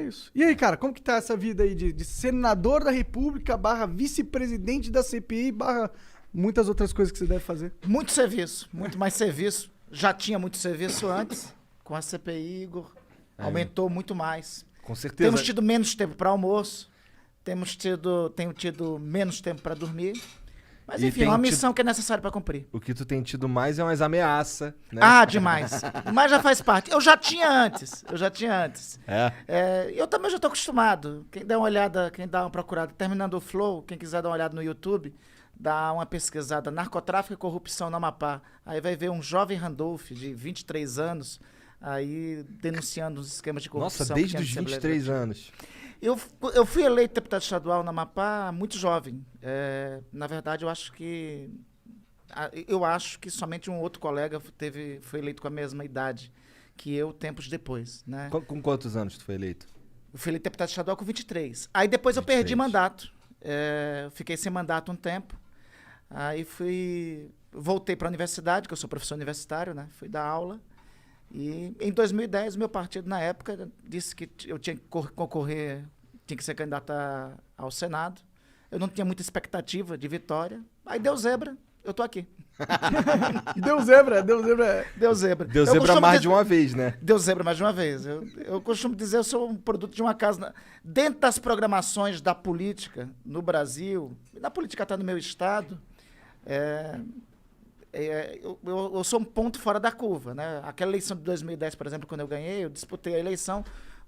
É isso. E aí, cara, como que tá essa vida aí de senador da República / vice-presidente da CPI / muitas outras coisas que você deve fazer? Muito serviço, muito mais serviço. Já tinha muito serviço antes, com a CPI, Igor. Aumentou muito mais. Com certeza. Temos tido menos tempo para almoço, tenho tido menos tempo para dormir. Mas E enfim, é tem uma tido- missão que é necessária para cumprir. O que tu tem tido mais é umas ameaças, né? Ah, demais. Mas já faz parte. Eu já tinha antes. Eu também já estou acostumado. Quem dá uma olhada, quem dá uma procurada, terminando o Flow, quem quiser dar uma olhada no YouTube, dá uma pesquisada, narcotráfico e corrupção no Amapá. Aí vai ver um jovem Randolph, de 23 anos, aí denunciando os esquemas de corrupção. Nossa, desde que os tinha na Assembleia 23 Legislativa. anos. Eu fui eleito deputado estadual no Amapá muito jovem. Na verdade, eu acho que somente um outro colega foi eleito com a mesma idade que eu, tempos depois, né? Com quantos anos tu foi eleito? Eu fui eleito deputado estadual com 23. Aí depois eu perdi 23. mandato. Eu fiquei sem mandato um tempo. Aí voltei para a universidade, que eu sou professor universitário, né? Fui dar aula. E em 2010, o meu partido, na época, disse que eu tinha que concorrer, tinha que ser candidato ao Senado. Eu não tinha muita expectativa de vitória. Aí deu zebra, eu tô aqui. Deu zebra. Deu zebra. Deu Eu zebra costumo mais dizer- de uma vez, né? Deu zebra mais de uma vez. Eu costumo dizer, eu sou um produto de uma casa. Dentro das programações da política no Brasil, da política até no meu estado, eu sou um ponto fora da curva, né? Aquela eleição de 2010, por exemplo, quando eu ganhei, eu disputei a eleição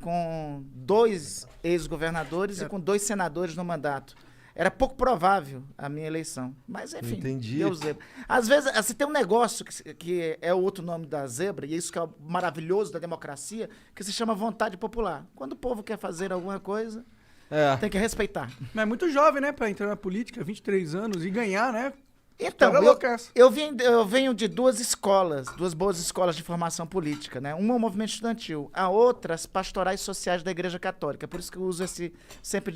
com 2 ex-governadores e com 2 senadores no mandato. Era pouco provável a minha eleição. Mas, enfim, Entendi. deu zebra. Às vezes, você tem um negócio que é o outro nome da zebra, e isso que é o maravilhoso da democracia, que se chama vontade popular. Quando o povo quer fazer alguma coisa, tem que respeitar. Mas é muito jovem, né, pra entrar na política, 23 anos e ganhar, né? Então, Cara loucaço. eu venho de 2 escolas, 2 boas escolas de formação política, né? Uma é o movimento estudantil, a outra as pastorais sociais da Igreja Católica. Por isso que eu uso sempre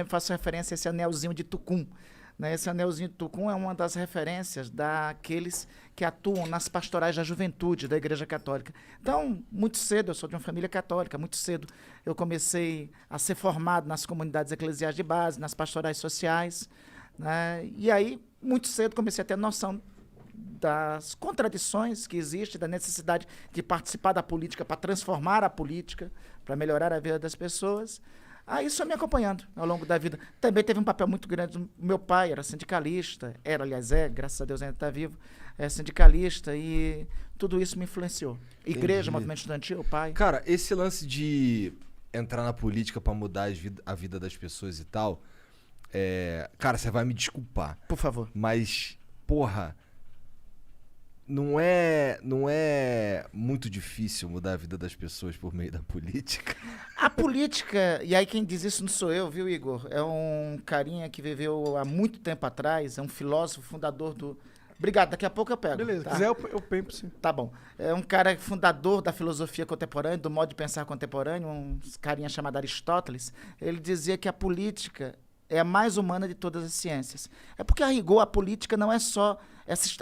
faço referência a esse anelzinho de Tucum. Né? Esse anelzinho de Tucum é uma das referências daqueles que atuam nas pastorais da juventude da Igreja Católica. Então, muito cedo, eu sou de uma família católica, muito cedo eu comecei a ser formado nas comunidades eclesiais de base, nas pastorais sociais, né? E aí, muito cedo, comecei a ter noção das contradições que existem, da necessidade de participar da política para transformar a política, para melhorar a vida das pessoas. Aí isso foi me acompanhando ao longo da vida. Também teve um papel muito grande. Meu pai era sindicalista, graças a Deus ainda está vivo, é sindicalista, e tudo isso me influenciou. Igreja, Entendi. movimento estudantil, pai. Cara, esse lance de entrar na política pra mudar a vida das pessoas e tal, cara, você vai me desculpar, Por favor. mas, porra, não é muito difícil mudar a vida das pessoas por meio da política? A política, e aí quem diz isso não sou eu, viu, Igor? É um carinha que viveu há muito tempo atrás, é um filósofo, fundador do... Obrigado, daqui a pouco eu pego. Beleza, tá? quiser eu pego pra você. Tá bom. É um cara fundador da filosofia contemporânea, do modo de pensar contemporâneo, um carinha chamado Aristóteles. Ele dizia que a política é a mais humana de todas as ciências. É porque, a rigor, a política não é só...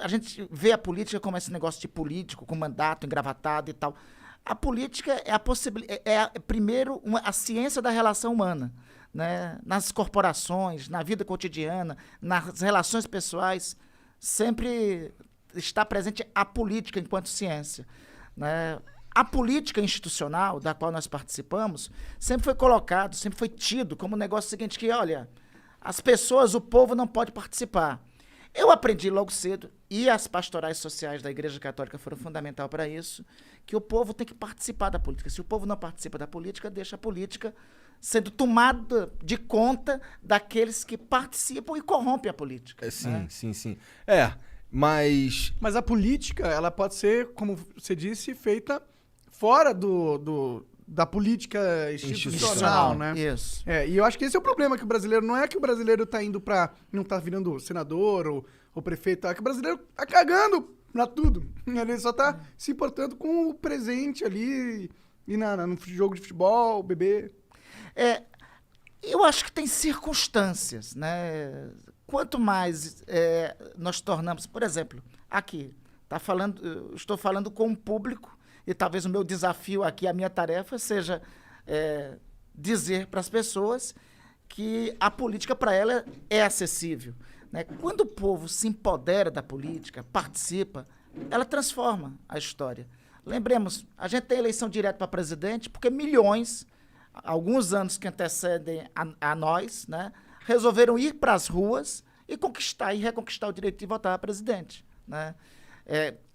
a gente vê a política como esse negócio de político, com mandato engravatado e tal. A política é primeiro, a ciência da relação humana, né? Nas corporações, na vida cotidiana, nas relações pessoais, sempre está presente a política enquanto ciência, né? A política institucional da qual nós participamos sempre foi colocado, sempre foi tido como um negócio seguinte, que, olha, as pessoas, o povo não pode participar. Eu aprendi logo cedo, e as pastorais sociais da Igreja Católica foram fundamental para isso, que o povo tem que participar da política. Se o povo não participa da política, deixa a política sendo tomada de conta daqueles que participam e corrompem a política. Sim. Mas Mas a política, ela pode ser, como você disse, feita fora da política institucional, né? Isso. E eu acho que esse é o problema, que o brasileiro, não é que o brasileiro tá indo não tá virando senador ou prefeito, é que o brasileiro tá cagando pra tudo. Ele só tá se importando com o presente ali e no jogo de futebol, beber. Eu acho que tem circunstâncias, né? Quanto mais nós tornamos... Por exemplo, aqui, estou falando com um público, e talvez o meu desafio aqui, a minha tarefa, seja dizer para as pessoas que a política para ela é acessível, né? Quando o povo se empodera da política, participa, ela transforma a história. Lembremos, a gente tem eleição direta para presidente porque milhões, alguns anos que antecedem a nós, né, resolveram ir para as ruas e conquistar e reconquistar o direito de votar a presidente, né?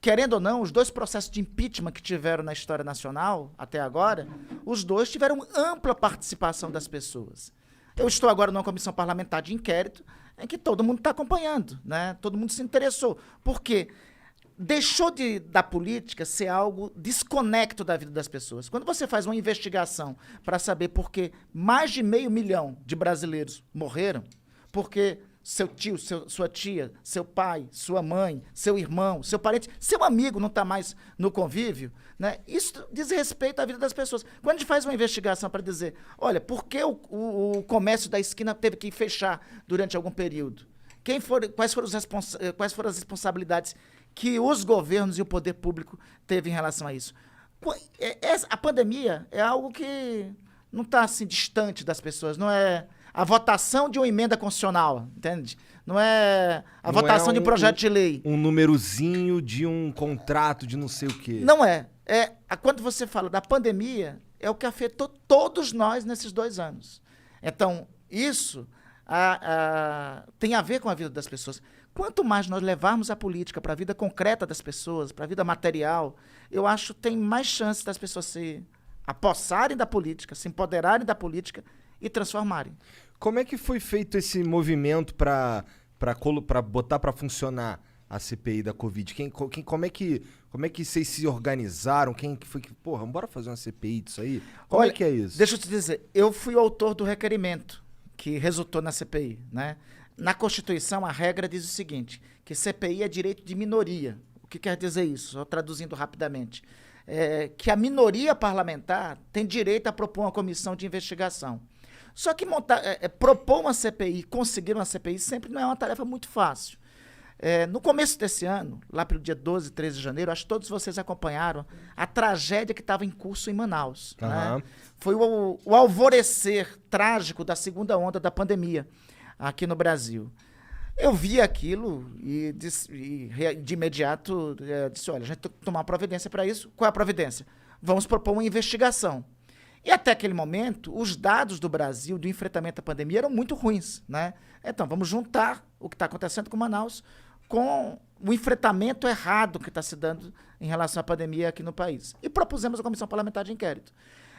Querendo ou não, os 2 processos de impeachment que tiveram na história nacional até agora, os 2 tiveram ampla participação das pessoas. Eu estou agora numa comissão parlamentar de inquérito em que todo mundo está acompanhando, né? Todo mundo se interessou. Por quê? Deixou da política ser algo desconecto da vida das pessoas. Quando você faz uma investigação para saber por que mais de 500 mil de brasileiros morreram, porque seu tio, sua tia, seu pai, sua mãe, seu irmão, seu parente, seu amigo não está mais no convívio, né? Isso diz respeito à vida das pessoas. Quando a gente faz uma investigação para dizer, olha, por que o comércio da esquina teve que fechar durante algum período? Quais foram as responsabilidades que os governos e o poder público teve em relação a isso? A pandemia é algo que não está assim distante das pessoas, não é a votação de uma emenda constitucional, entende? Não é a votação de um projeto de lei. Um númerozinho de um contrato de não sei o quê. Não é. Quando você fala da pandemia, é o que afetou todos nós nesses 2 anos. Então, isso tem a ver com a vida das pessoas. Quanto mais nós levarmos a política para a vida concreta das pessoas, para a vida material, eu acho que tem mais chance das pessoas se apossarem da política, se empoderarem da política e transformarem. Como é que foi feito esse movimento para botar para funcionar a CPI da Covid? Como é que vocês se organizaram? Quem que foi que, porra, bora fazer uma CPI disso aí? Como é que é isso? Deixa eu te dizer, eu fui o autor do requerimento que resultou na CPI, né? Na Constituição, a regra diz o seguinte, que CPI é direito de minoria. O que quer dizer isso? Só traduzindo rapidamente. Que a minoria parlamentar tem direito a propor uma comissão de investigação. Só que propor uma CPI, conseguir uma CPI, sempre não é uma tarefa muito fácil. No começo desse ano, lá pelo dia 12, 13 de janeiro, acho que todos vocês acompanharam a tragédia que estava em curso em Manaus. Uhum. Né? Foi o alvorecer trágico da segunda onda da pandemia aqui no Brasil. Eu vi aquilo e de imediato disse, olha, a gente tem que tomar uma providência para isso. Qual é a providência? Vamos propor uma investigação. E até aquele momento, os dados do Brasil do enfrentamento à pandemia eram muito ruins, né? Então, vamos juntar o que está acontecendo com Manaus com o enfrentamento errado que está se dando em relação à pandemia aqui no país. E propusemos a comissão parlamentar de inquérito.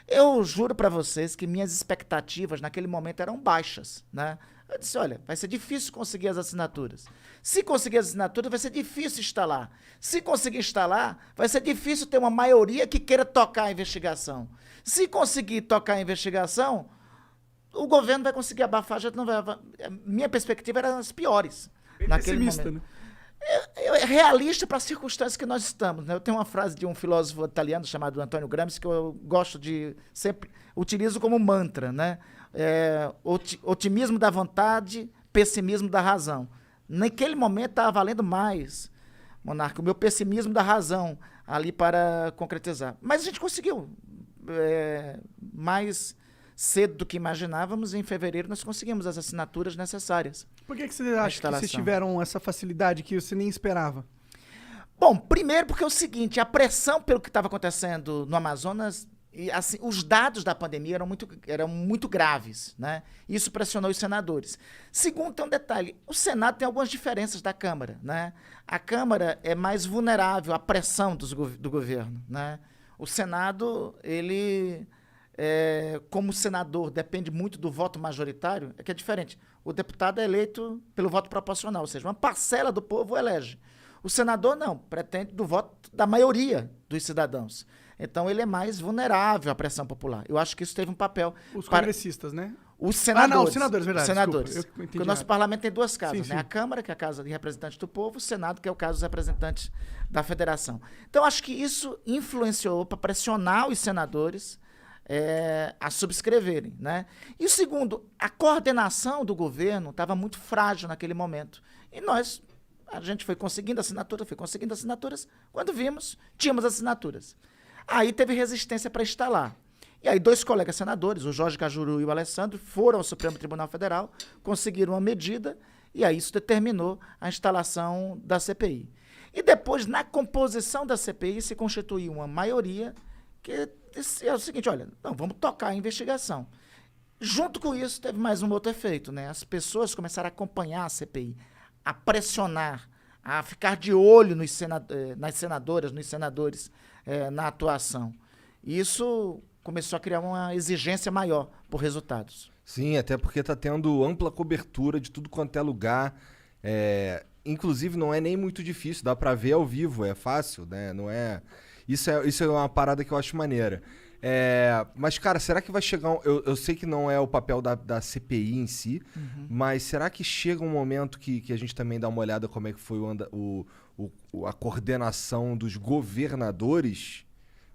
Eu juro para vocês que minhas expectativas naquele momento eram baixas, né? Eu disse, olha, vai ser difícil conseguir as assinaturas. Se conseguir as assinaturas, vai ser difícil instalar. Se conseguir instalar, vai ser difícil ter uma maioria que queira tocar a investigação. Se conseguir tocar a investigação, o governo vai conseguir abafar, já não vai. Minha perspectiva era as piores. Bem naquele pessimista, momento. né? É realista para as circunstâncias que nós estamos, né? Eu tenho uma frase de um filósofo italiano chamado Antonio Gramsci que eu gosto de sempre utilizo como mantra, né? Otimismo da vontade, pessimismo da razão. Naquele momento estava valendo mais, Monarca, o meu pessimismo da razão ali para concretizar. Mas a gente conseguiu. Mais cedo do que imaginávamos, em fevereiro nós conseguimos as assinaturas necessárias. Por que você acha que vocês tiveram essa facilidade que você nem esperava? Bom, primeiro porque é o seguinte, a pressão pelo que estava acontecendo no Amazonas, e, assim, os dados da pandemia eram muito graves, né? Isso pressionou os senadores. Segundo, tem um detalhe, o Senado tem algumas diferenças da Câmara, né? A Câmara é mais vulnerável à pressão do governo, né? O Senado, ele, como senador, depende muito do voto majoritário, é que é diferente. O deputado é eleito pelo voto proporcional, ou seja, uma parcela do povo elege. O senador não, pretende do voto da maioria dos cidadãos. Então, ele é mais vulnerável à pressão popular. Eu acho que isso teve um papel... Os congressistas, né? Os senadores. Os senadores, verdade. Os senadores. Desculpa, eu entendi porque o nosso parlamento tem 2 casas, sim, né? sim. A Câmara, que é a Casa de Representantes do Povo, o Senado, que é o caso dos representantes da Federação. Então, acho que isso influenciou para pressionar os senadores a subscreverem, né? E o segundo, a coordenação do governo estava muito frágil naquele momento. E a gente foi conseguindo assinaturas, quando vimos, tínhamos assinaturas. Aí teve resistência para instalar. E aí 2 colegas senadores, o Jorge Cajuru e o Alessandro, foram ao Supremo Tribunal Federal, conseguiram uma medida, e aí isso determinou a instalação da CPI. E depois, na composição da CPI, se constituiu uma maioria que disse, é o seguinte, olha, não, vamos tocar a investigação. Junto com isso, teve mais um outro efeito, né? As pessoas começaram a acompanhar a CPI, a pressionar, a ficar de olho nas senadoras, nos senadores, na atuação. Isso começou a criar uma exigência maior por resultados. Sim, até porque tá tendo ampla cobertura de tudo quanto é lugar. Inclusive, não é nem muito difícil, dá pra ver ao vivo, é fácil, né? Não é... Isso é uma parada que eu acho maneira. Mas, cara, será que vai chegar... Eu sei que não é o papel da CPI em si, mas será que chega um momento que a gente também dá uma olhada como é que foi a coordenação dos governadores?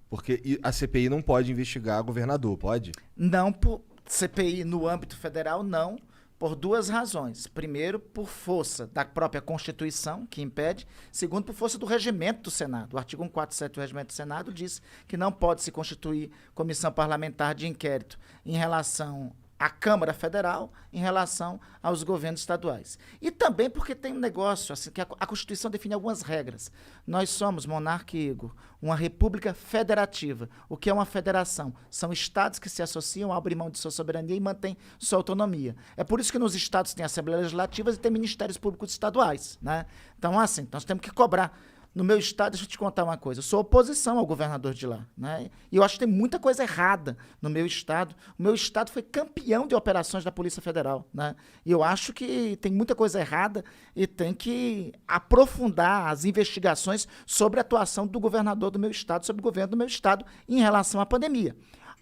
Porque a CPI não pode investigar governador, pode? Não, por CPI no âmbito federal, não, por 2 razões. Primeiro, por força da própria Constituição, que impede. Segundo, por força do regimento do Senado. O artigo 147 do regimento do Senado diz que não pode se constituir comissão parlamentar de inquérito em relação à Câmara Federal, em relação aos governos estaduais. E também porque tem um negócio, assim, que a Constituição define algumas regras. Nós somos, Monarca e Igor, uma república federativa. O que é uma federação? São estados que se associam, abrem mão de sua soberania e mantêm sua autonomia. É por isso que nos estados tem assembleias legislativas e tem ministérios públicos estaduais, né? Então, assim, nós temos que cobrar. No meu estado, deixa eu te contar uma coisa, eu sou oposição ao governador de lá, né? E eu acho que tem muita coisa errada no meu estado. O meu estado foi campeão de operações da Polícia Federal, né? E eu acho que tem muita coisa errada e tem que aprofundar as investigações sobre a atuação do governador do meu estado, sobre o governo do meu estado em relação à pandemia.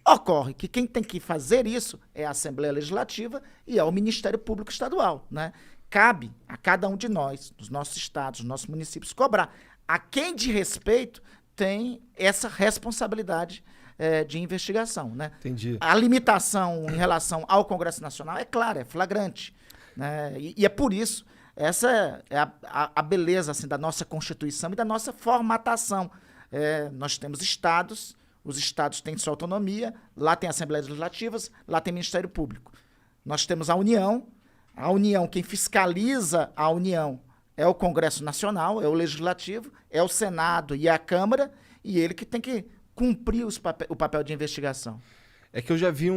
Ocorre que quem tem que fazer isso é a Assembleia Legislativa e é o Ministério Público Estadual, né? Cabe a cada um de nós, dos nossos estados, dos nossos municípios, cobrar. A quem de respeito tem essa responsabilidade de investigação, né? Entendi. A limitação em relação ao Congresso Nacional é clara, é flagrante, né? E é por isso, essa é a beleza assim, da nossa Constituição e da nossa formatação. Nós temos estados, os estados têm sua autonomia, lá tem assembleias legislativas, lá tem Ministério Público. Nós temos a União, quem fiscaliza a União é o Congresso Nacional, é o Legislativo, é o Senado e a Câmara, e ele que tem que cumprir o papel de investigação. É que eu já vi